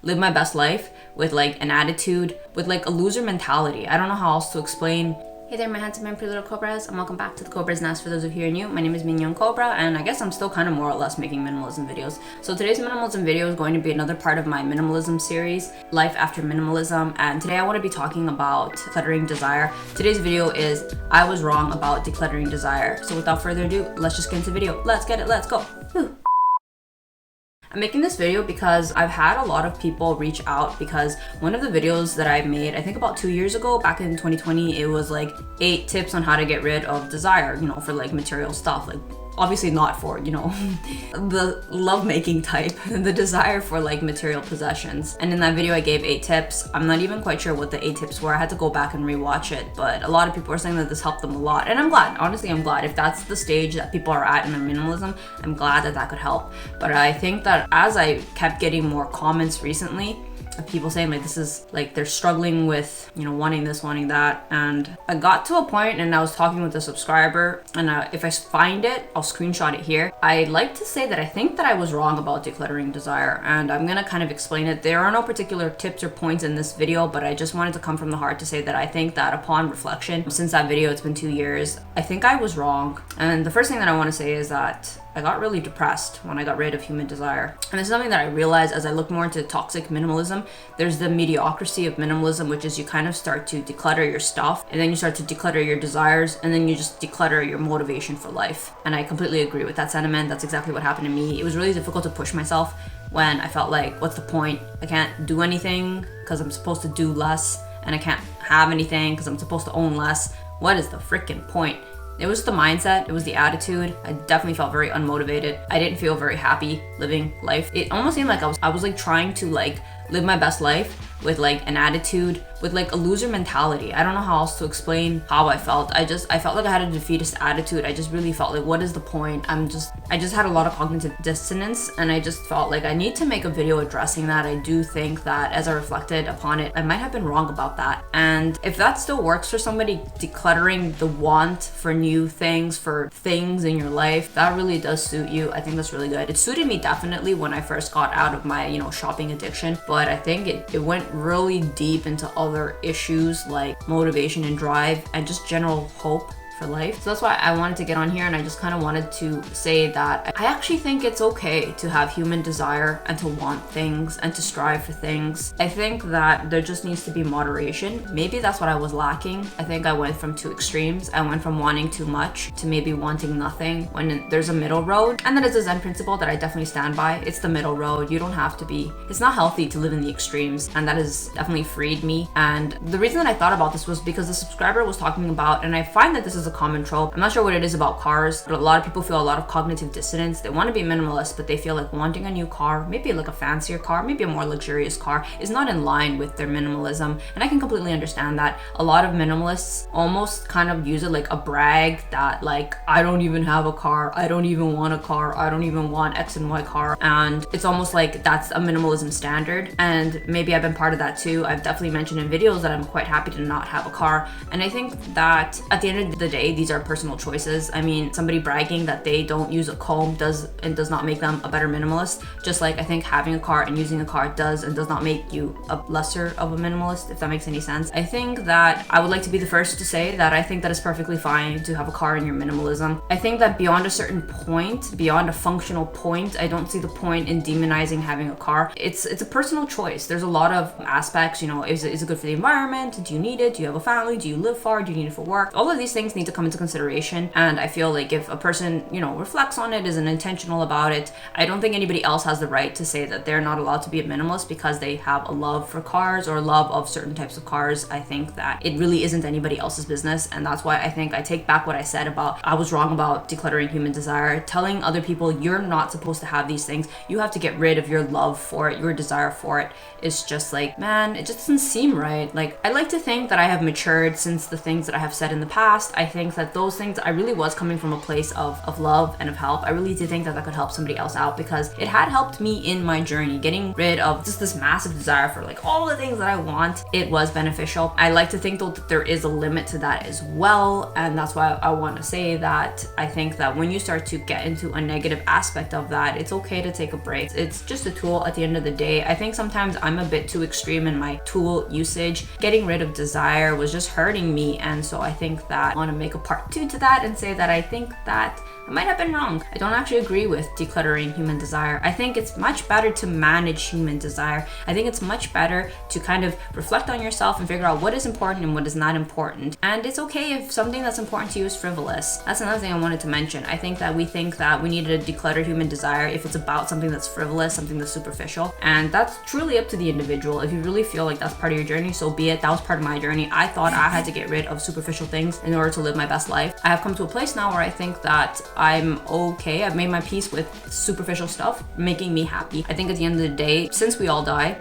live my best life with like an attitude, with like a loser mentality. I don't know how else to explain. Hey there, my handsome and pretty little Cobras, and welcome back to the Cobras Nest for those of you who are new. My name is Mignon Cobra, and I guess I'm still kind of more or less making minimalism videos. So today's minimalism video is going to be another part of my minimalism series, Life After Minimalism, and today I want to be talking about decluttering desire. Today's video is I was wrong about decluttering desire. So without further ado, let's just get into the video. Let's get it, let's go. Woo. I'm making this video because I've had a lot of people reach out because one of the videos that I made, I think about 2 years ago, back in 2020, it was like 8 tips on how to get rid of desire, for like material stuff. Like obviously not for, the lovemaking type, the desire for like material possessions. And in that video I gave 8 tips. I'm not even quite sure what the 8 tips were. I had to go back and rewatch it, but a lot of people are saying that this helped them a lot. And I'm glad, honestly, I'm glad. If that's the stage that people are at in their minimalism, I'm glad that that could help. But I think that as I kept getting more comments recently, of people saying like this is like they're struggling with wanting this, wanting that, and I got to a point and I was talking with a subscriber, and if I find it, I'll screenshot it here. I'd like to say that I think that I was wrong about decluttering desire, and I'm gonna kind of explain it. There are no particular tips or points in this video, but I just wanted to come from the heart to say that I think that upon reflection, since that video, it's been 2 years, I think I was wrong. And the first thing that I want to say is that I got really depressed when I got rid of human desire. And it's something that I realized as I looked more into toxic minimalism. There's the mediocrity of minimalism, which is you kind of start to declutter your stuff, and then you start to declutter your desires, and then you just declutter your motivation for life. And I completely agree with that sentiment. That's exactly what happened to me. It was really difficult to push myself when I felt like, what's the point? I can't do anything because I'm supposed to do less, and I can't have anything because I'm supposed to own less. What is the freaking point? It was the mindset, it was the attitude. I definitely felt very unmotivated. I didn't feel very happy living life. It almost seemed like I was like trying to like live my best life with like an attitude, with like a loser mentality. I don't know how else to explain how I felt. I felt like I had a defeatist attitude. I just really felt like, what is the point? I just had a lot of cognitive dissonance, and I just felt like I need to make a video addressing that. I do think that as I reflected upon it, I might have been wrong about that. And if that still works for somebody, decluttering the want for new things, for things in your life, that really does suit you. I think that's really good. It suited me definitely when I first got out of my, shopping addiction, but I think it went really deep into other issues like motivation and drive and just general hope for life. So that's why I wanted to get on here, and I just kind of wanted to say that I actually think it's okay to have human desire and to want things and to strive for things. I think that there just needs to be moderation. Maybe that's what I was lacking. I think I went from 2 extremes. I went from wanting too much to maybe wanting nothing, when there's a middle road. And that is a Zen principle that I definitely stand by. It's the middle road. You don't have to be, it's not healthy to live in the extremes, and that has definitely freed me. And the reason that I thought about this was because the subscriber was talking about, and I find that this is a common trope. I'm not sure what it is about cars, but a lot of people feel a lot of cognitive dissonance. They want to be minimalist, but they feel like wanting a new car, maybe like a fancier car, maybe a more luxurious car, is not in line with their minimalism. And I can completely understand that. A lot of minimalists almost kind of use it like a brag that like, I don't even have a car, I don't even want a car, I don't even want X and Y car. And it's almost like that's a minimalism standard. And maybe I've been part of that too. I've definitely mentioned in videos that I'm quite happy to not have a car. And I think that at the end of the day, these are personal choices. I mean, somebody bragging that they don't use a comb does not make them a better minimalist. Just like I think having a car and using a car does and does not make you a lesser of a minimalist, if that makes any sense. I think that I would like to be the first to say that I think that it's perfectly fine to have a car in your minimalism. I think that beyond a certain point, beyond a functional point, I don't see the point in demonizing having a car. It's a personal choice. There's a lot of aspects, is it good for the environment? Do you need it? Do you have a family? Do you live far? Do you need it for work? All of these things need to come into consideration, and I feel like if a person reflects on it, isn't intentional about it, I don't think anybody else has the right to say that they're not allowed to be a minimalist because they have a love for cars or love of certain types of cars. I think that it really isn't anybody else's business, and that's why I think I take back what I said about I was wrong about decluttering human desire. Telling other people you're not supposed to have these things, you have to get rid of your love for it, your desire for it, is just like, man, it just doesn't seem right. Like, I like to think that I have matured since the things that I have said in the past. I think that those things, I really was coming from a place of love and of help. I really did think that that could help somebody else out, because it had helped me in my journey, getting rid of just this massive desire for like all the things that I want. It was beneficial. I like to think though that there is a limit to that as well, and that's why I want to say that I think that when you start to get into a negative aspect of that, it's okay to take a break. It's just a tool at the end of the day. I think sometimes I'm a bit too extreme in my tool usage. Getting rid of desire was just hurting me, and so I think that I want to make a part 2 to that and say that I think that I might have been wrong. I don't actually agree with decluttering human desire. I think it's much better to manage human desire. I think it's much better to kind of reflect on yourself and figure out what is important and what is not important. And it's okay if something that's important to you is frivolous. That's another thing I wanted to mention. I think that we think that we need to declutter human desire if it's about something that's frivolous, something that's superficial. And that's truly up to the individual. If you really feel like that's part of your journey, so be it. That was part of my journey. I thought I had to get rid of superficial things in order to live my best life. I have come to a place now where I think that I'm okay. I've made my peace with superficial stuff, making me happy. I think at the end of the day, since we all die,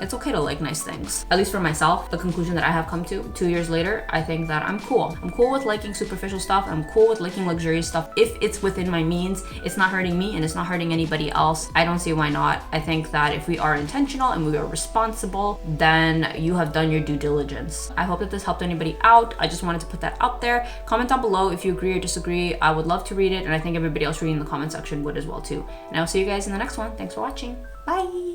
it's okay to like nice things. At least for myself, the conclusion that I have come to 2 years later, I think that I'm cool. I'm cool with liking superficial stuff. I'm cool with liking luxurious stuff. If it's within my means, it's not hurting me and it's not hurting anybody else, I don't see why not. I think that if we are intentional and we are responsible, then you have done your due diligence. I hope that this helped anybody out. I just wanted to put that out there. Comment down below if you agree or disagree. I would love to read it, and I think everybody else reading the comment section would as well too. And I'll see you guys in the next one. Thanks for watching. Bye.